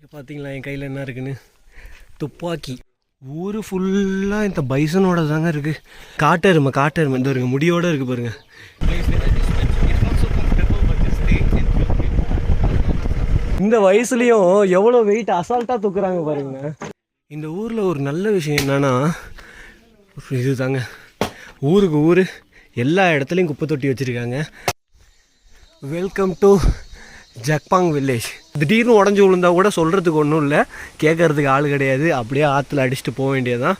பார்த்தீங்களா என் கையில் என்ன இருக்குன்னு? துப்பாக்கி. ஊர் ஃபுல்லாக இந்த பைசனோட தாங்க இருக்குது. காட்டெருமை இந்த இருங்க முடியோடு இருக்குது பாருங்கள். இந்த வயசுலேயும் எவ்வளோ வெயிட் அசால்ட்டாக தூக்குறாங்க பாருங்க. இந்த ஊரில் ஒரு நல்ல விஷயம் என்னென்னா இது தாங்க, ஊருக்கு ஊர் எல்லா இடத்துலையும் குப்பை தொட்டி வச்சுருக்காங்க. Welcome to Jakpang village. திடீர்னு உடஞ்சி விழுந்தா கூட சொல்கிறதுக்கு ஒன்றும் இல்லை, கேட்கறதுக்கு ஆள் கிடையாது. அப்படியே ஆற்றுல அடிச்சுட்டு போக வேண்டியதுதான்.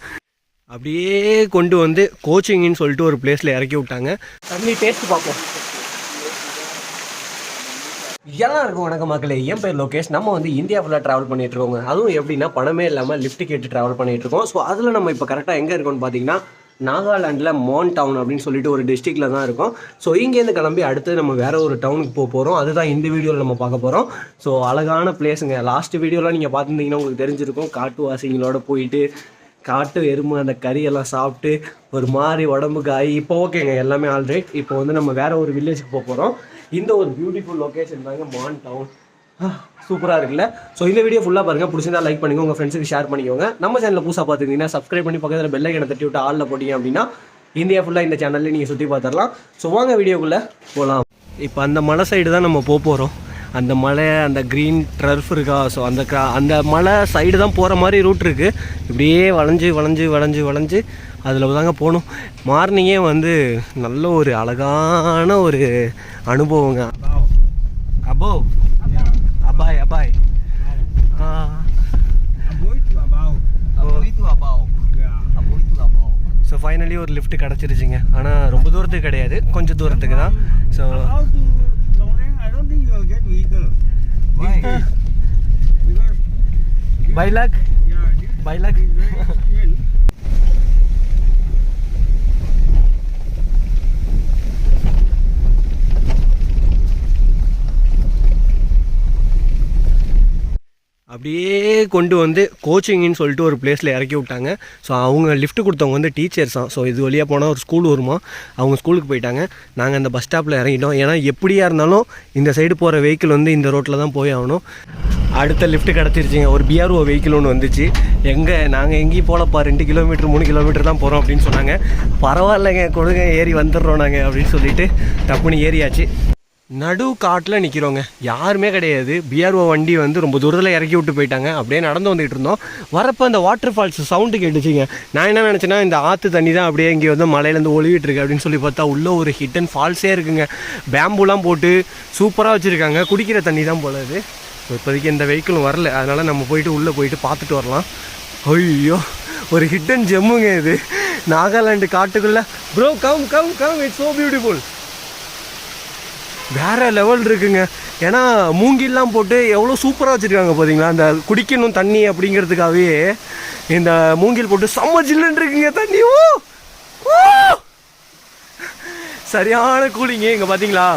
அப்படியே கொண்டு வந்து கோச்சிங்னு சொல்லிட்டு ஒரு பிளேஸில் இறக்கி விட்டாங்க. தண்ணி டேஸ்ட் பார்ப்போம். எல்லாருக்கும் வணக்கம் மக்களே, என் பேர் லோகேஷ். நம்ம வந்து இந்தியா ஃபுல்லாக ட்ராவல் பண்ணிகிட்டு இருக்கோங்க. அதுவும் எப்படின்னா பணமே இல்லாமல் லிஃப்ட் கேட்டு ட்ராவல் பண்ணிகிட்டு இருக்கோம். ஸோ அதில் நம்ம இப்போ கரெக்டாக எங்கே இருக்கோம்னு பார்த்தீங்கன்னா நாகாலாண்டில் மோன் டவுன் அப்படின்னு சொல்லிட்டு ஒரு டிஸ்ட்ரிக்டில் தான் இருக்கும். ஸோ இங்கேருந்து கிளம்பி அடுத்து நம்ம வேறு ஒரு டவுனுக்கு போக போகிறோம். அதுதான் இந்த வீடியோவில் நம்ம பார்க்க போகிறோம். ஸோ அழகான பிளேஸுங்க. லாஸ்ட் வீடியோலாம் நீங்கள் பார்த்துருந்தீங்கன்னா உங்களுக்கு தெரிஞ்சிருக்கும். காட்டுவாசிங்களோட போயிட்டு காட்டு எருமை அந்த கறியெல்லாம் சாப்பிட்டு ஒரு மாதிரி உடம்புக்கு ஆகி இப்போ ஓகேங்க, எல்லாமே ஆல்ரைட். இப்போ வந்து நம்ம வேறு ஒரு வில்லேஜுக்கு போக போகிறோம். இந்த ஒரு பியூட்டிஃபுல் லொக்கேஷன் தாங்க மான் டவுன். சூப்பராக இருக்குல்ல? ஸோ இந்த வீடியோ ஃபுல்லாக பாருங்கள். பிடிச்சிருந்தா லைக் பண்ணிக்கோங்க, உங்கள் ஃப்ரெண்ட்ஸுக்கு ஷேர் பண்ணிக்கோங்க. நம்ம சேனலில் புதுசாக பார்த்துக்கிட்டிங்கன்னா சப்ஸ்கிரைப் பண்ணி பக்கத்தில் பெல் ஐக்கனை தட்டி விட்டு ஆளில் போட்டிங்க அப்படின்னா இந்தியா ஃபுல்லாக இந்த சேனலில் நீங்கள் சுற்றி பார்த்துடலாம். ஸோ வாங்க வீடியோக்குள்ளே போகலாம். இப்போ அந்த மலை சைடு தான் நம்ம போகிறோம். அந்த மலை, அந்த க்ரீன் ட்ரர்ஃப் இருக்கா, ஸோ அந்த மலை சைடு தான் போகிற மாதிரி ரூட் இருக்குது. இப்படியே வளைஞ்சு அதில் தாங்க போகணும். மார்னிங்கே வந்து நல்ல ஒரு அழகான ஒரு அனுபவங்க. அபாய் ஸோ ஃபைனலி ஒரு லிஃப்ட் கிடச்சிருச்சுங்க. ஆனால் ரொம்ப தூரத்துக்கு கிடையாது, கொஞ்சம் தூரத்துக்கு தான். So by luck. அப்படியே கொண்டு வந்து கோச்சிங்னு சொல்லிட்டு ஒரு பிளேஸில் இறக்கி விட்டாங்க. ஸோ அவங்க லிஃப்ட் கொடுத்தவங்க வந்து டீச்சர்ஸ் தான். ஸோ இது வழியாக போனால் ஒரு ஸ்கூல் வருமா, அவங்க ஸ்கூலுக்கு போயிட்டாங்க. நாங்கள் அந்த பஸ் ஸ்டாப்பில் இறங்கிட்டோம். ஏன்னா எப்படியா இருந்தாலும் இந்த சைடு போகிற வெஹிக்கிள் வந்து இந்த ரோட்டில் தான் போய் ஆகணும். அடுத்த லிஃப்ட் கிடச்சிருச்சிங்க. ஒரு பிஆர்ஓ வெஹிக்கிள் ஒன்று வந்துச்சு. நாங்கள் எங்கேயும் போகலப்பா, 2 கிலோமீட்டர் 3 கிலோமீட்டர் தான் போகிறோம் அப்படின்னு சொன்னாங்க. பரவாயில்லைங்க, கொடுங்க, ஏறி வந்துடுறோம் நாங்கள் அப்படின்னு சொல்லிட்டு டப்புன்னு ஏறியாச்சு. நடு காட்டில் நிற்கிறோங்க, யாருமே கிடையாது. பிஆர்ஓ வண்டி வந்து ரொம்ப தூரத்தில் இறக்கி விட்டு போயிட்டாங்க. அப்படியே நடந்து வந்துகிட்டு இருந்தோம். வரப்போ அந்த வாட்டர் ஃபால்ஸ் சவுண்டு கேட்டுச்சிங்க. நான் என்ன நினச்சேன்னா இந்த ஆற்று தண்ணி தான் அப்படியே இங்கே வந்து மலையிலேருந்து ஒழுகிட்டு இருக்கு அப்படின்னு சொல்லி பார்த்தா உள்ளே ஒரு ஹிட்டன் ஃபால்ஸே இருக்குங்க. பேம்பூலாம் போட்டு சூப்பராக வச்சுருக்காங்க. குடிக்கிற தண்ணி தான் போல இது. இப்போதைக்கு எந்த வெஹிக்கிளும் வரல, அதனால் நம்ம போயிட்டு உள்ளே போயிட்டு பார்த்துட்டு வரலாம். ஐயோ, ஒரு ஹிட்டன் ஜெம்முங்க இது, நாகாலாண்டு காட்டுக்குள்ளே. Bro come it's so beautiful. வேறு லெவல் இருக்குங்க. ஏன்னா மூங்கில்லாம் போட்டு எவ்வளோ சூப்பராக வச்சுருக்காங்க பார்த்தீங்களா. அந்த குடிக்கணும் தண்ணி அப்படிங்கிறதுக்காகவே இந்த மூங்கில் போட்டு செம்ம ஜில்லுன்னு இருக்குங்க தண்ணி. ஓ சரியான கூலிங்க. இங்கே பார்த்தீங்களா,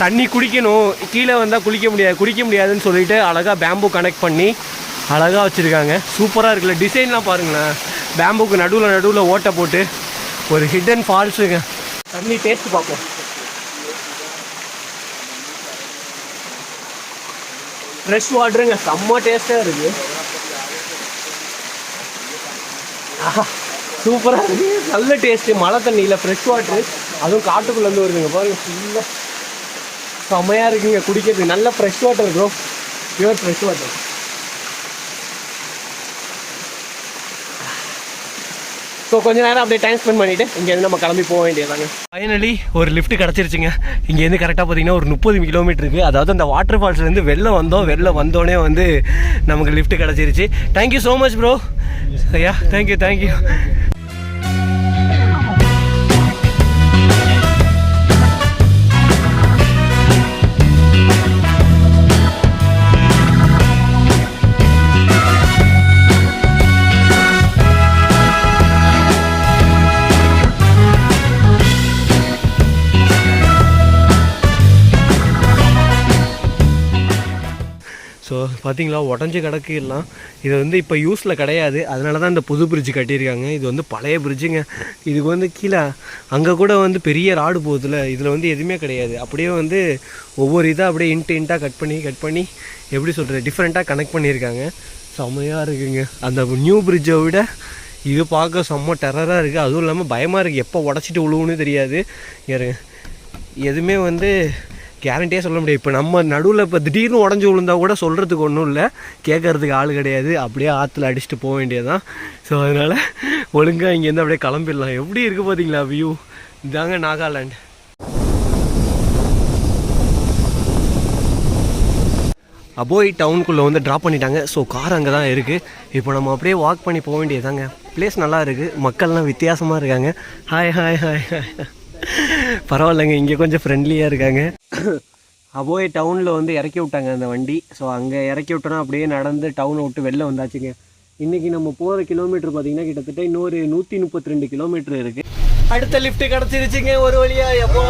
தண்ணி குடிக்கணும், கீழே வந்தால் குடிக்க முடியாதுன்னு சொல்லிட்டு அழகாக பேம்பு கனெக்ட் பண்ணி அழகாக வச்சுருக்காங்க. சூப்பராக இருக்குல்ல, டிசைன்லாம் பாருங்களேன். பேம்புக்கு நடுவில் ஓட்டை போட்டு ஒரு ஹிடன் ஃபால்ஸுங்க. தண்ணி டேஸ்ட் பார்ப்போம். ஃப்ரெஷ் வாட்டருங்க, செம்ம டேஸ்ட்டாக இருக்குது. சூப்பராக இருக்குது, நல்ல டேஸ்ட்டு. மழை தண்ணியில் ஃப்ரெஷ் வாட்ரு, அதுவும் காட்டுக்குள்ளேருந்து வருதுங்க பாருங்கள். ஃபுல்லாக செம்மையாக இருக்குங்க குடிக்கிறதுக்கு. நல்ல fresh water bro, pure fresh water. So கொஞ்சம் நேரம் அப்படியே டைம் ஸ்பெண்ட் பண்ணிவிட்டு இங்கேருந்து நம்ம கிளம்பி போக வேண்டியதாங்க. ஃபைனலி ஒரு லிஃப்ட் கிடச்சிருச்சுங்க. இங்கேருந்து கரெக்டாக பார்த்தீங்கன்னா ஒரு 30 கிலோமீட்டர் இருக்குது. அதாவது அந்த வாட்டர் ஃபால்ஸ்லேருந்து வெளில வந்தோடனே வந்து நமக்கு லிஃப்ட் கிடச்சிருச்சு. Thank you so much bro. ஐயா தேங்க்யூ. ஸோ பார்த்தீங்களா உடஞ்சி கிடக்கு எல்லாம். இது வந்து இப்போ யூஸில் கிடையாது, அதனால தான் இந்த புது பிரிட்ஜ் கட்டியிருக்காங்க. இது வந்து பழைய பிரிட்ஜுங்க. இதுக்கு வந்து கீழே அங்கே கூட வந்து பெரிய ராடு போகுதுல, இதில் வந்து எதுவுமே கிடையாது. அப்படியே வந்து ஒவ்வொரு இதாக அப்படியே இன்ட்டாக கட் பண்ணி எப்படி சொல்கிறது டிஃப்ரெண்ட்டாக கனெக்ட் பண்ணியிருக்காங்க. செம்மையாக இருக்குங்க. அந்த நியூ பிரிட்ஜை விட இது பார்க்க செம்ம டெரராக இருக்குது. அதுவும் இல்லாமல் பயமாக இருக்குது, எப்போ உடச்சிட்டு விழுவுன்னு தெரியாது. எதுவுமே வந்து கேரண்டியாக சொல்ல முடியாது. இப்போ நம்ம நடுவில் இப்போ திடீர்னு உடஞ்சி விழுந்தா கூட சொல்கிறதுக்கு ஒன்றும் இல்லை, கேட்குறதுக்கு ஆள் கிடையாது. அப்படியே ஆற்றுல அடிச்சுட்டு போக வேண்டியதுதான். ஸோ அதனால் ஒழுங்காக இங்கேருந்து அப்படியே கிளம்பிடலாம். எப்படி இருக்குது பார்த்தீங்களா வியூ? இதாங்க நாகாலாண்ட். அபோய் டவுனுக்குள்ளே வந்து ட்ராப் பண்ணிட்டாங்க. ஸோ கார் அங்கே தான் இருக்குது. இப்போ நம்ம அப்படியே வாக் பண்ணி போக வேண்டியதாங்க. பிளேஸ் நல்லா இருக்குது, மக்கள்லாம் வித்தியாசமாக இருக்காங்க. Hi hi hi hi. பரவாயில்லைங்க, இங்கே கொஞ்சம் ஃப்ரெண்ட்லியாக இருக்காங்க. அபோய் டவுனில் வந்து இறக்கி விட்டாங்க அந்த வண்டி. ஸோ அங்கே இறக்கி விட்டோன்னா அப்படியே நடந்து டவுனை விட்டு வெளில வந்தாச்சுங்க. இன்றைக்கி நம்ம போகிற கிலோமீட்டர் பார்த்திங்கன்னா கிட்டத்தட்ட இன்னொரு 132 கிலோமீட்டர் இருக்குது. அடுத்த லிஃப்ட் கிடச்சிருச்சுங்க ஒரு வழியாக. எப்போ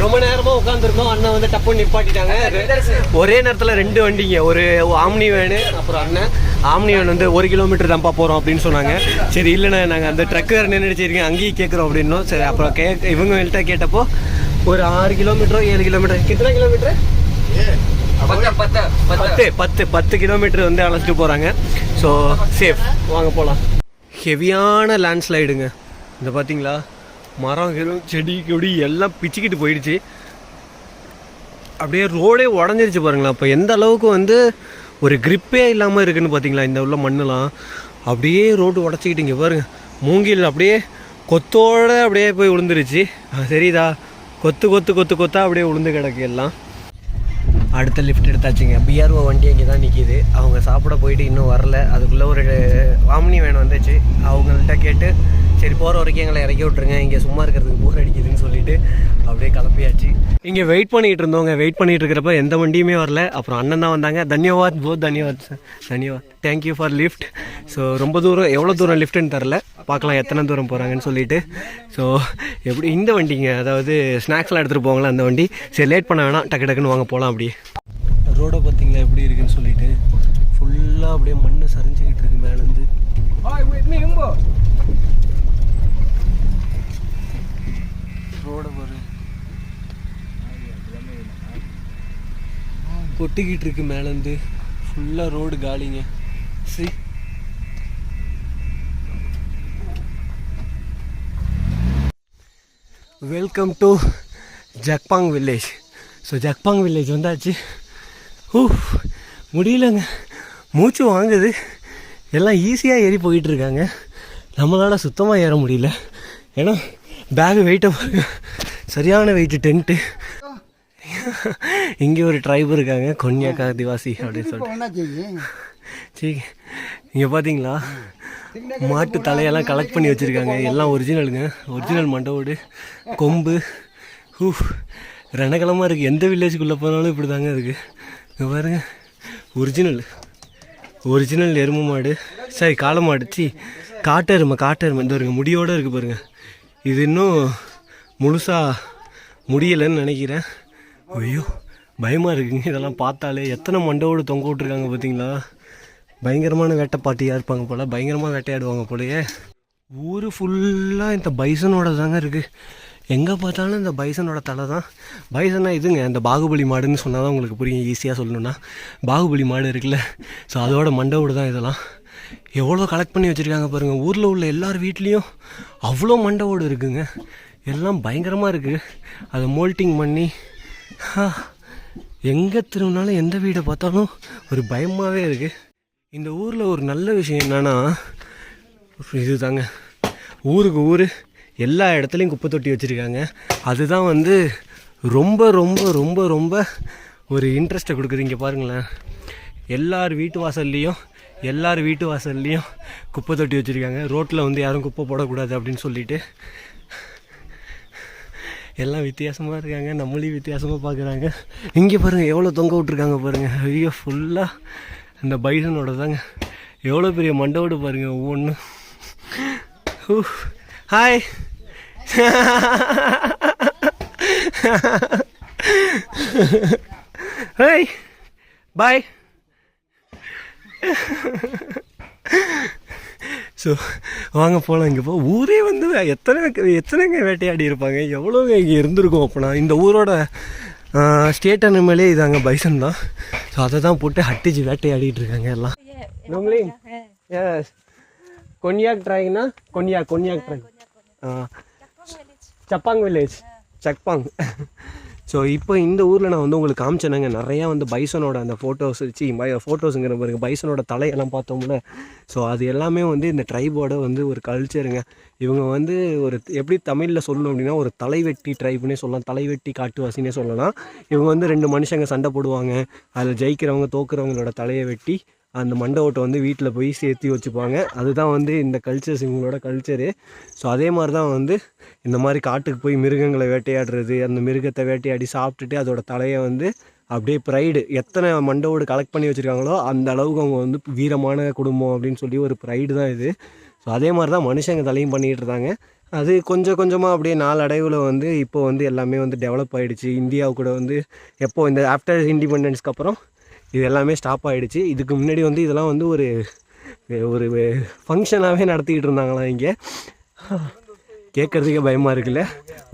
ரொம்ப நேரமாக உட்காந்துருந்தோம், அண்ணன் வந்து டப்புன்னு நிப்பாட்டிட்டாங்க. ஒரே நேரத்தில் 2 வண்டிங்க, ஒரு ஆம்னி வேனு, அப்புறம் அண்ணன் ஆம்னி வேன் வந்து 1 கிலோமீட்டர் தான்ப்பா போகிறோம் அப்படின்னு சொன்னாங்க. சரி இல்லைண்ணா நாங்கள் அந்த ட்ரக்கு வேறு நினைச்சிருக்கீங்க, அங்கேயும் கேட்குறோம் அப்படின்னோம். சரி அப்புறம் இவங்கள்ட்ட கேட்டப்போ ஒரு 6 கிலோமீட்டரோ 7 கிலோமீட்டர், எத்தனை கிலோமீட்டர்? 10 கிலோமீட்டர் வந்து அழைச்சிட்டு போகிறாங்க. ஸோ சேஃப், வாங்க போகலாம். ஹெவியான லேண்ட்ஸ்லைடுங்க. இந்த பார்த்தீங்களா, மரம் செடி கொடி எல்லாம் பிச்சுக்கிட்டு போயிடுச்சு. அப்படியே ரோடே உடஞ்சிருச்சு பாருங்களா. அப்போ எந்த அளவுக்கு வந்து ஒரு கிரிப்பே இல்லாமல் இருக்குதுன்னு பார்த்தீங்களா. இந்த உள்ள மண்ணெலாம் அப்படியே ரோடு உடச்சிக்கிட்டு இங்கே பாருங்க, மூங்கில் அப்படியே கொத்தோடு அப்படியே போய் விழுந்துருச்சு. சரிதா, கொத்தா அப்படியே விழுந்து கிடக்கு எல்லாம். அடுத்த லிஃப்ட் எடுத்தாச்சுங்க. பிஆர்ஓ வண்டி இங்கே தான் நிற்கிது. அவங்க சாப்பிட போயிட்டு இன்னும் வரல. அதுக்குள்ளே ஒரு ஆம்னி வேன் வந்துச்சு. அவங்கள்ட்ட கேட்டு சரி போகிற வரைக்கும் எங்களை இறக்கி விட்ருங்க, இங்கே சும்மா இருக்கிறதுக்கு போர் அடிக்குதுன்னு சொல்லிட்டு அப்படியே கிளம்பியாச்சு. இங்கே வெயிட் பண்ணிகிட்டு இருந்தோங்க. வெயிட் பண்ணிகிட்டு இருக்கிறப்ப எந்த வண்டியுமே வரல. அப்புறம் அண்ணன் தான் வந்தாங்க. தன்யவாத் தன்யவாத் சார், தன்யவாத், தேங்க்யூ ஃபார் லிஃப்ட். ஸோ ரொம்ப தூரம், எவ்வளோ தூரம் லிஃப்ட்டுன்னு தரல, பார்க்கலாம் எத்தனை தூரம் போகிறாங்கன்னு சொல்லிட்டு. ஸோ எப்படி இந்த வண்டிங்க, அதாவது ஸ்நாக்ஸ்லாம் எடுத்துகிட்டு போவாங்களா அந்த வண்டி. சரி லேட் பண்ண வேணாம், டக்கு டக்குன்னு வாங்க போகலாம். அப்படியே ரோடை பார்த்தீங்களா எப்படி இருக்குன்னு சொல்லிட்டு ஃபுல்லாக அப்படியே மண்ணை சரிஞ்சுக்கிட்டு இருக்கு மேலேருந்து. ரோடை பாரு, கொட்டிக்கிட்டு இருக்கு மேலேருந்து. ஃபுல்லாக ரோடு காலிங்க. சரி welcome to Jakpang village. So Jakpang village வந்தாச்சு. முடியலங்க, மூச்சு வாங்குது. எல்லாம் ஈஸியாக ஏறி போயிட்டுருக்காங்க, நம்மளால் சுத்தமாக ஏற முடியல. ஏன்னா பேகு வெயிட்டை பாருங்க, சரியான வெயிட்டு. டென்ட்டு இங்கே ஒரு ட்ரைப் இருக்காங்க, கொன்யாக்கா திவாசி அப்படின்னு சொல்லிட்டு. சரி இங்கே பார்த்தீங்களா, மாட்டு தலையெல்லாம் கலெக்ட் பண்ணி வச்சுருக்காங்க. எல்லாம் ஒரிஜினலுங்க, ஒரிஜினல் மண்டவோடு கொம்பு. ரணகலமாக இருக்குது. எந்த வில்லேஜுக்குள்ளே போனாலும் இப்படி தாங்க இருக்குது. இங்கே பாருங்க, ஒரிஜினல் எருமை மாடு, சரி காளை மாடு, காட்டெருமை இந்த வருங்க முடியோடு இருக்குது பாருங்க. இது இன்னும் முழுசாக முடியலைன்னு நினைக்கிறேன். ஐயோ பயமாக இருக்குங்க இதெல்லாம் பார்த்தாலே. எத்தனை மண்டவோடு தொங்க விட்ருக்காங்க பார்த்தீங்களா. பயங்கரமான வேட்டைப்பாட்டியாக இருப்பாங்க போல், பயங்கரமாக வேட்டையாடுவாங்க போலையே. ஊர் ஃபுல்லாக இந்த பைசனோட தாங்க இருக்குது. எங்கே பார்த்தாலும் இந்த பைசனோட தலை தான். பைசன்னா இதுங்க, இந்த பாகுபலி மாடுன்னு சொன்னால் தான் உங்களுக்கு புரியும், ஈஸியாக சொல்லணுன்னா. பாகுபலி மாடு இருக்குல்ல, ஸோ அதோட மண்டவோடு தான் இதெல்லாம். எவ்வளோ கலெக்ட் பண்ணி வச்சுருக்காங்க பாருங்கள். ஊரில் உள்ள எல்லார் வீட்லேயும் அவ்வளோ மண்டவோடு இருக்குங்க. எல்லாம் பயங்கரமாக இருக்குது. அதை மோல்ட்டிங் பண்ணி எங்கே திரும்பினாலும் எந்த வீடை பார்த்தாலும் ஒரு பயமாகவே இருக்குது. இந்த ஊரில் ஒரு நல்ல விஷயம் என்னென்னா இது தாங்க, ஊருக்கு ஊர் எல்லா இடத்துலையும் குப்பை தொட்டி வச்சுருக்காங்க. அதுதான் வந்து ரொம்ப ரொம்ப ரொம்ப ரொம்ப ஒரு இன்ட்ரெஸ்ட்டை கொடுக்குது. இங்கே பாருங்களேன், எல்லார் வீட்டு வாசல்லையும் குப்பை தொட்டி வச்சுருக்காங்க. ரோட்டில் வந்து யாரும் குப்பை போடக்கூடாது அப்படின்னு சொல்லிட்டு எல்லாம் வித்தியாசமாக இருக்காங்க. நம்மளையும் வித்தியாசமாக பார்க்குறாங்க. இங்கே பாருங்கள் எவ்வளோ தொங்க விட்ருக்காங்க பாருங்கள். ஐயோ ஃபுல்லாக அந்த பைசனோட தாங்க. எவ்வளோ பெரிய மண்டவோடு பாருங்கள் ஒவ்வொன்றும். Hi hi bye. ஸோ வாங்க போகலாம். இங்கே போ ஊரே வந்து எத்தனைங்க வேட்டையாடி இருப்பாங்க, எவ்வளோங்க இங்கே இருந்திருக்கும். அப்போனா இந்த ஊரோட ஸ்டேட் அனிமலே இதாங்க பைசன் தான். ஸோ அதை தான் போட்டு ஹட்டிச்சு வேட்டையாடிட்டு இருக்காங்க எல்லாம். Konyak ட்ராய்னா Konyak TRAI, சப்பாங் village, சக்பாங். So இப்போ இந்த ஊரில் நான் வந்து உங்களுக்கு காமிச்சேனாங்க, நிறையா வந்து பைசனோட அந்த ஃபோட்டோஸுங்கிற பாருங்க, பைசனோட தலையெல்லாம் பார்த்தோம்ல. ஸோ அது எல்லாமே வந்து இந்த ட்ரைபோட வந்து ஒரு கல்ச்சருங்க. இவங்க வந்து ஒரு எப்படி தமிழில் சொல்லணும் அப்படின்னா ஒரு தலைவெட்டி ட்ரைப்னே சொல்லலாம், தலைவெட்டி காட்டுவாசினே சொல்லலாம். இவங்க வந்து 2 மனுஷங்க சண்டை போடுவாங்க, அதில் ஜெயிக்கிறவங்க தோக்குறவங்களோட தலையை வெட்டி அந்த மண்டை ஓட்டை வந்து வீட்டில் போய் சேர்த்து வச்சுப்பாங்க. அதுதான் வந்து இந்த கல்ச்சர்ஸ், இவங்களோட கல்ச்சரு. ஸோ அதே மாதிரி தான் வந்து இந்த மாதிரி காட்டுக்கு போய் மிருகங்களை வேட்டையாடுறது, அந்த மிருகத்தை வேட்டையாடி சாப்பிட்டுட்டு அதோட தலையை வந்து அப்படியே ப்ரைடு, எத்தனை மண்டோடு கலெக்ட் பண்ணி வச்சுருக்காங்களோ அந்த அளவுக்கு அவங்க வந்து வீரமான குடும்பம் அப்படின்னு சொல்லி ஒரு ப்ரைடு தான் இது. ஸோ அதே மாதிரி தான் மனுஷங்க தலையும் பண்ணிகிட்டு இருந்தாங்க. அது கொஞ்சம் கொஞ்சமாக அப்படியே நாளடைவில் வந்து இப்போ வந்து எல்லாமே வந்து டெவலப் ஆகிடுச்சு. இந்தியாவு கூட வந்து எப்போது இந்த ஆஃப்டர் இண்டிபெண்டன்ஸ்க்கு அப்புறம் இது எல்லாமே ஸ்டாப் ஆகிடுச்சு. இதுக்கு முன்னாடி வந்து இதெல்லாம் வந்து ஒரு ஒரு ஃபங்க்ஷனாகவே நடத்திக்கிட்டு இருந்தாங்களாம். இங்கே கேட்குறதுக்கே பயமாக இருக்குல்ல,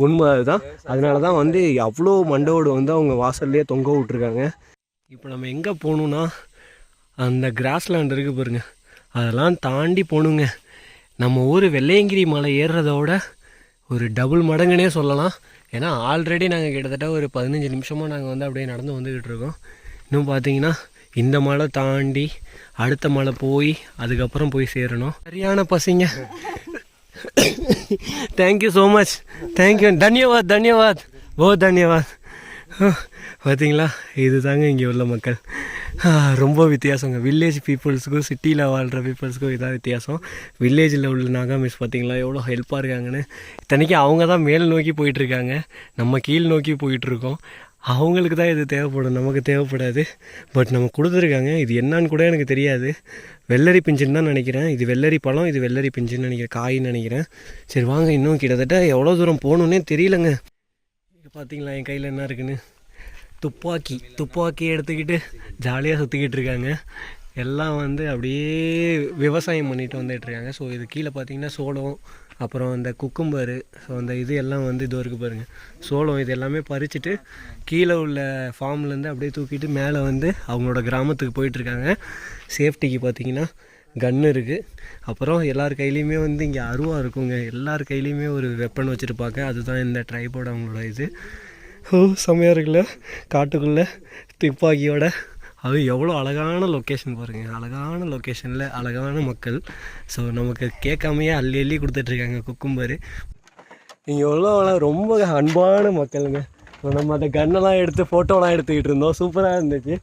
உண்மை அதுதான். அதனால தான் வந்து அவ்வளோ மண்டோடு வந்து அவங்க வாசல்லையே தொங்க விட்ருக்காங்க. இப்போ நம்ம எங்கே போகணுன்னா அந்த கிராஸ்லேண்ட் இருக்குது பாருங்க, அதெல்லாம் தாண்டி போகணுங்க. நம்ம ஊர் வெள்ளையங்கிரி மலை ஏறுறதோட ஒரு டபுள் மடங்குனே சொல்லலாம். ஏன்னா ஆல்ரெடி நாங்கள் கிட்டத்தட்ட ஒரு 15 நிமிஷமாக நாங்கள் வந்து அப்படியே நடந்து வந்துக்கிட்டு இருக்கோம். இன்னும் பார்த்தீங்கன்னா இந்த மலை தாண்டி அடுத்த மலை போய் அதுக்கப்புறம் போய் சேரணும். சரியான பசிங்க. தேங்க்யூ ஸோ மச், தேங்க்யூ, தன்யவாத் தன்யவாத். பார்த்தீங்களா, இது தாங்க இங்கே உள்ள மக்கள். ரொம்ப வித்தியாசங்க. வில்லேஜ் பீப்புள்ஸுக்கும் சிட்டியில் வாழ்கிற பீப்புள்ஸுக்கும் இதான் வித்தியாசம். வில்லேஜில் உள்ள நாகாமிஸ் பார்த்தீங்களா எவ்வளோ ஹெல்ப்பாக இருக்காங்கன்னு. இத்தனைக்கும் அவங்க தான் மேல் நோக்கி போயிட்டுருக்காங்க, நம்ம கீழ் நோக்கி போயிட்டுருக்கோம். அவங்களுக்கு தான் இது தேவைப்படும், நமக்கு தேவைப்படாது. பட் நம்ம கொடுத்துருக்காங்க. இது என்னான்னு கூட எனக்கு தெரியாது. வெள்ளரி பிஞ்சுன்னு தான் நினைக்கிறேன். இது வெள்ளரி பழம், இது வெள்ளரி பிஞ்சுன்னு நினைக்கிறேன், காயின்னு நினைக்கிறேன். சரி வாங்க, இன்னும் கிட்டத்தட்ட எவ்வளோ தூரம் போகணுன்னே தெரியலங்க. இங்கே பார்த்தீங்களா என் கையில் என்ன இருக்குன்னு, துப்பாக்கி எடுத்துக்கிட்டு ஜாலியாக சுற்றிக்கிட்டு இருக்காங்க. எல்லாம் வந்து அப்படியே விவசாயம் பண்ணிட்டு வந்துட்டுருக்காங்க. ஸோ இது கீழே பார்த்தீங்கன்னா சோளம், அப்புறம் இந்த குக்கும்பரு, ஸோ அந்த இது எல்லாம் வந்து இது வரைக்கும் பாருங்கள் சோளம், இது எல்லாமே பறிச்சுட்டு கீழே உள்ள ஃபார்ம்லேருந்து அப்படியே தூக்கிட்டு மேலே வந்து அவங்களோட கிராமத்துக்கு போயிட்டுருக்காங்க. சேஃப்டிக்கு பார்த்தீங்கன்னா கன்று இருக்குது. அப்புறம் எல்லார் கையிலையுமே வந்து இங்கே அருவா இருக்குங்க, எல்லார் கையிலையுமே ஒரு வெப்பன் வச்சுருப்பாங்க. அதுதான் இந்த ட்ரைபோட அவங்களோட இது. செம்மையாக இருக்குல்ல, காட்டுக்குள்ளே துப்பாக்கியோட. அது எவ்வளோ அழகான லொக்கேஷன் பாருங்கள், அழகான லொக்கேஷனில் அழகான மக்கள். ஸோ நமக்கு கேட்காமையே அள்ளி கொடுத்துட்ருக்காங்க குக்கும்பரு. இங்கே எவ்வளோ ரொம்ப அன்பான மக்களுங்க. ஸோ நம்ம அந்த கன்னெல்லாம் எடுத்து ஃபோட்டோலாம் எடுத்துக்கிட்டு இருந்தோம், சூப்பராக இருந்துச்சு.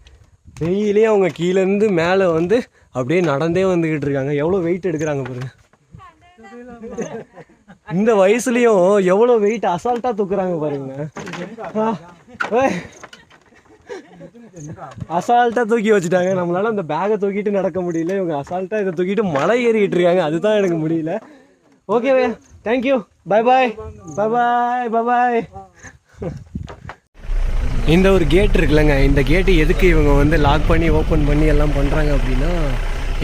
டெய்லியும் அவங்க கீழேருந்து மேலே வந்து அப்படியே நடந்தே வந்துக்கிட்டு இருக்காங்க. எவ்வளோ வெயிட் எடுக்கிறாங்க பாருங்கள், இந்த வயசுலேயும் எவ்வளோ வெயிட் அசால்ட்டாக தூக்குறாங்க பாருங்க. அசால்ட்டாக தூக்கி வச்சுட்டாங்க. நம்மளால அந்த பேகை தூக்கிட்டு நடக்க முடியல, இவங்க அசால்ட்டாக இதை தூக்கிட்டு மலை ஏறிக்கிட்டு இருக்காங்க. அதுதான் எனக்கு முடியல. ஓகே பையா, தேங்க்யூ, பாய். இந்த ஒரு கேட் இருக்குல்லங்க, இந்த கேட்டு எதுக்கு இவங்க வந்து லாக் பண்ணி ஓப்பன் பண்ணி எல்லாம் பண்ணுறாங்க அப்படின்னா,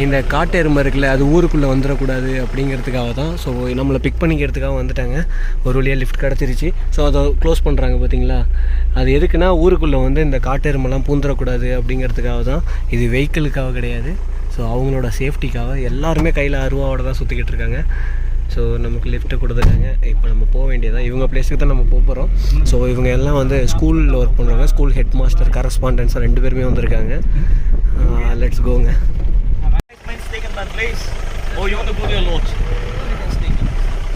இந்த காட்டு எருமை இருக்குல்ல, அது ஊருக்குள்ளே வந்துடக்கூடாது அப்படிங்கிறதுக்காக தான். ஸோ நம்மளை பிக் பண்ணிக்கிறதுக்காக வந்துட்டாங்க. ஒரு வழியாக லிஃப்ட் கிடச்சிருச்சு. ஸோ அதை க்ளோஸ் பண்ணுறாங்க பார்த்தீங்களா. அது எதுக்குன்னா ஊருக்குள்ளே வந்து இந்த காட்டு எருமெல்லாம் பூந்துடக்கூடாது அப்படிங்கிறதுக்காக தான். இது வெஹிக்கிளுக்காக கிடையாது. ஸோ அவங்களோட சேஃப்டிக்காக எல்லாருமே கையில் அருவாவோட தான் சுற்றிக்கிட்டு இருக்காங்க. ஸோ நமக்கு லிஃப்ட்டை கொடுத்துருக்காங்க. இப்போ நம்ம போக வேண்டியதான், இவங்க பிளேஸுக்கு தான் நம்ம போகிறோம். ஸோ இவங்க எல்லாம் வந்து ஸ்கூலில் ஒர்க் பண்ணுறாங்க, ஸ்கூல் ஹெட் மாஸ்டர், கரஸ்பாண்டன்ஸாக 2 பேருமே வந்திருக்காங்க. Let's கோங்க. That place, or you want to go there a lot?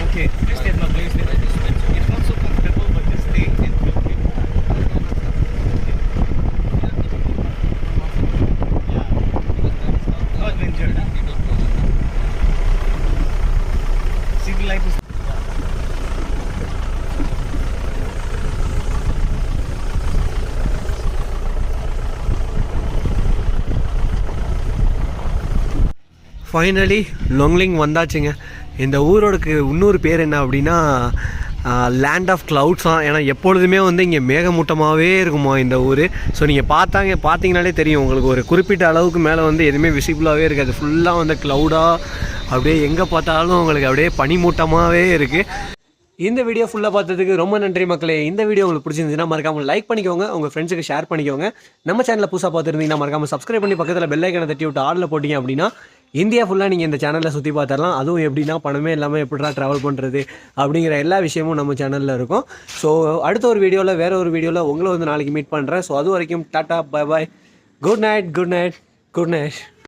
Okay, please stay at my place. It's not so comfortable, but just stay. No adventure. City life is. Finally Longling வந்தாச்சுங்க. இந்த ஊரோடக்கு இன்னொரு பேர் என்ன அப்படின்னா land of க்ளவுட்ஸாக. ஏன்னா எப்பொழுதுமே வந்து இங்கே மேகமூட்டமாகவே இருக்குமா இந்த ஊர். ஸோ நீங்கள் பார்த்தீங்கனாலே தெரியும் உங்களுக்கு, ஒரு குறிப்பிட்ட அளவுக்கு மேலே வந்து எதுவுமே விசிபிளாகவே இருக்காது. ஃபுல்லாக வந்து க்ளவுடாக அப்படியே எங்கே பார்த்தாலும் உங்களுக்கு அப்படியே பனிமூட்டமாகவே இருக்குது. இந்த வீடியோ ஃபுல்லாக பார்த்ததுக்கு ரொம்ப நன்றி மக்களே. இந்த வீடியோ உங்களுக்கு பிடிச்சிருந்துச்சுன்னா மறக்காமல் லைக் பண்ணிக்கோங்க, உங்கள் ஃப்ரெண்ட்ஸுக்கு ஷேர் பண்ணிக்கோங்க. நம்ம சேனலில் புதுசாக பார்த்துருந்தீங்கன்னா மறக்காமல் சப்ஸ்கிரைப் பண்ணி பக்கத்தில் பெல் ஐக்கனை தட்டி விட்டு ஆளில் போட்டிங்க அப்படின்னா இந்தியா ஃபுல்லாக நீங்கள் இந்த சேனலில் சுற்றி பார்த்துடலாம். அதுவும் எப்படின்னா பணமே இல்லாமல் எப்படிடா ட்ராவல் பண்ணுறது அப்படிங்கிற எல்லா விஷயமும் நம்ம சேனலில் இருக்கும். ஸோ அடுத்த ஒரு வீடியோவில் வேறு ஒரு வீடியோவில் உங்களை வந்து நாளைக்கு மீட் பண்ணுறேன். ஸோ அது வரைக்கும் tata, bye bye, good night, good night, good night.